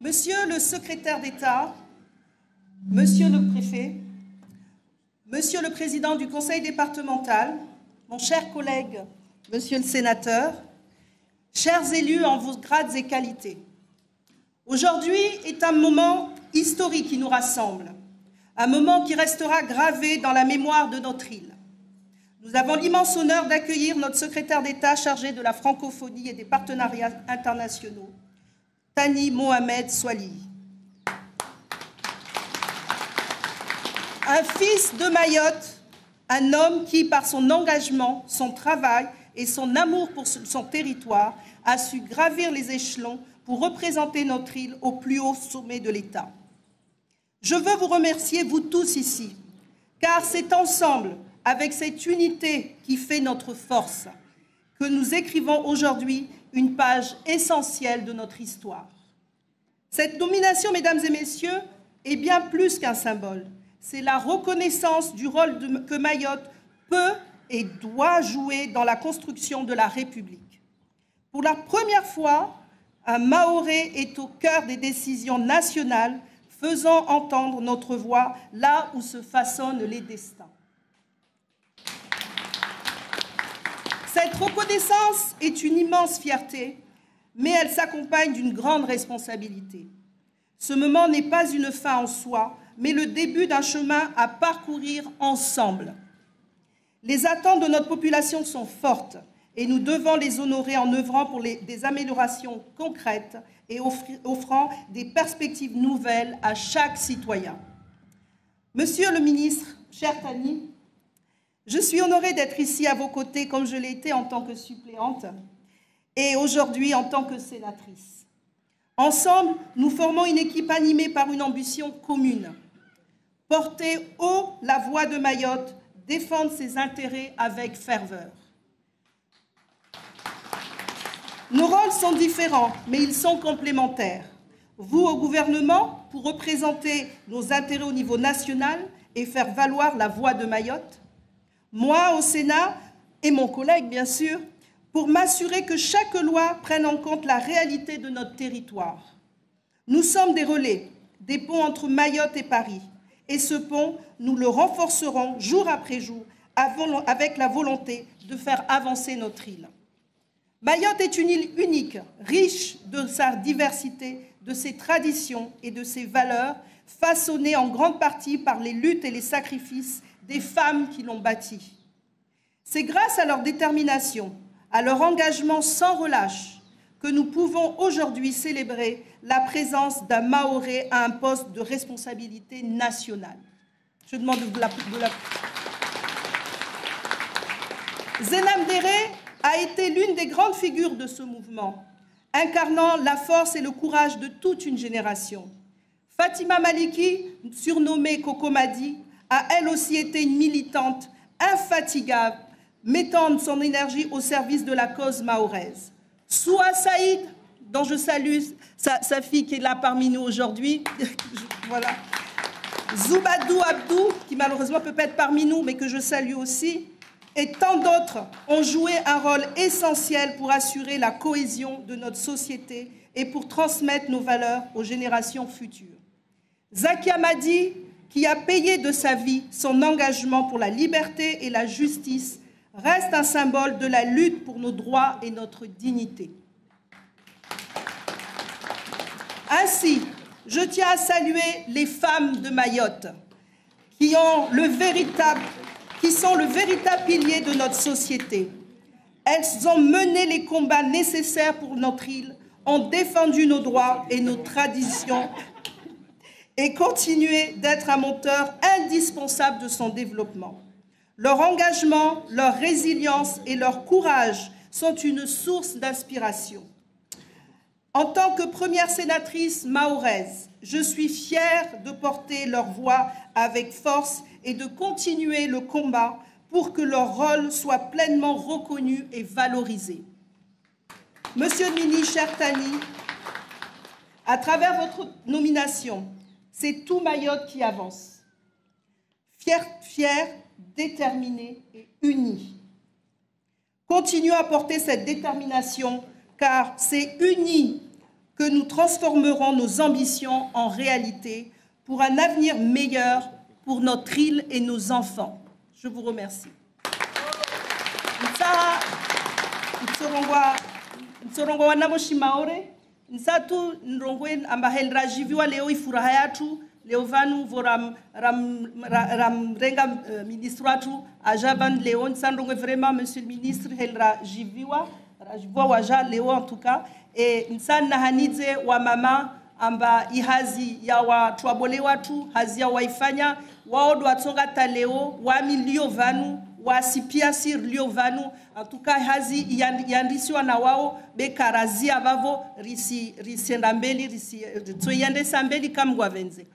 Monsieur le secrétaire d'État, Monsieur le préfet, Monsieur le président du conseil départemental, mon cher collègue, Monsieur le sénateur, chers élus en vos grades et qualités, aujourd'hui est un moment historique qui nous rassemble, un moment qui restera gravé dans la mémoire de notre île. Nous avons l'immense honneur d'accueillir notre secrétaire d'État chargé de la francophonie et des partenariats internationaux, Thani Mohamed Soilihi. Un fils de Mayotte, un homme qui, par son engagement, son travail et son amour pour son territoire, a su gravir les échelons pour représenter notre île au plus haut sommet de l'État. Je veux vous remercier, vous tous ici, car c'est ensemble, avec cette unité qui fait notre force, que nous écrivons aujourd'hui une page essentielle de notre histoire. Cette nomination, mesdames et messieurs, est bien plus qu'un symbole. C'est la reconnaissance du rôle que Mayotte peut et doit jouer dans la construction de la République. Pour la première fois, un Mahorais est au cœur des décisions nationales, faisant entendre notre voix là où se façonnent les destins. Cette reconnaissance est une immense fierté, mais elle s'accompagne d'une grande responsabilité. Ce moment n'est pas une fin en soi, mais le début d'un chemin à parcourir ensemble. Les attentes de notre population sont fortes et nous devons les honorer en œuvrant pour des améliorations concrètes et offrant des perspectives nouvelles à chaque citoyen. Monsieur le ministre, cher Thani, je suis honorée d'être ici à vos côtés comme je l'ai été en tant que suppléante et aujourd'hui en tant que sénatrice. Ensemble, nous formons une équipe animée par une ambition commune. Porter haut la voix de Mayotte, défendre ses intérêts avec ferveur. Nos rôles sont différents, mais ils sont complémentaires. Vous, au gouvernement, pour représenter nos intérêts au niveau national et faire valoir la voix de Mayotte. Moi, au Sénat, et mon collègue, bien sûr, pour m'assurer que chaque loi prenne en compte la réalité de notre territoire. Nous sommes des relais, des ponts entre Mayotte et Paris. Et ce pont, nous le renforcerons jour après jour avec la volonté de faire avancer notre île. Mayotte est une île unique, riche de sa diversité, de ses traditions et de ses valeurs, façonnées en grande partie par les luttes et les sacrifices des femmes qui l'ont bâtie. C'est grâce à leur détermination, à leur engagement sans relâche, que nous pouvons aujourd'hui célébrer la présence d'un Mahorais à un poste de responsabilité nationale. Je demande de la... Zenam Déré a été l'une des grandes figures de ce mouvement, incarnant la force et le courage de toute une génération. Fatima Maliki, surnommée Coco Madi, a elle aussi été une militante infatigable, mettant son énergie au service de la cause mahoraise. Soua Saïd, dont je salue sa fille qui est là parmi nous aujourd'hui, voilà. Zoubadou Abdou, qui malheureusement peut pas être parmi nous, mais que je salue aussi, et tant d'autres ont joué un rôle essentiel pour assurer la cohésion de notre société et pour transmettre nos valeurs aux générations futures. Zakia Madi, qui a payé de sa vie son engagement pour la liberté et la justice, reste un symbole de la lutte pour nos droits et notre dignité. Ainsi, je tiens à saluer les femmes de Mayotte, qui sont le véritable pilier de notre société. Elles ont mené les combats nécessaires pour notre île, ont défendu nos droits et nos traditions et continué d'être un moteur indispensable de son développement. Leur engagement, leur résilience et leur courage sont une source d'inspiration. En tant que première sénatrice mahoraise, je suis fière de porter leur voix avec force et de continuer le combat pour que leur rôle soit pleinement reconnu et valorisé. Monsieur le ministre, cher Thani, à travers votre nomination, c'est tout Mayotte qui avance. Fier, déterminé et uni. Continuons à porter cette détermination, car c'est unis que nous transformerons nos ambitions en réalité pour un avenir meilleur pour notre île et nos enfants. Je vous remercie. Mtsorongo wanamoshimau래 nsatu nrongwe ambahendra jiviwa leo ifuraha yatu leo vanu voram renga ministre watu ajaban leo nsandongwe vraiment monsieur le ministre helra jiviwa waja leo en tout cas et nsanna hanidze wa mama amba ihazi ya watu wabole watu hazi ya waifanya waodo watsonga taleo wa milio vanu wasipia sir lio vanu en tout cas hazi yandisiwa na wao bekarazia bavo risi ndambeli risi tsoyende sambeli kamgwa venze.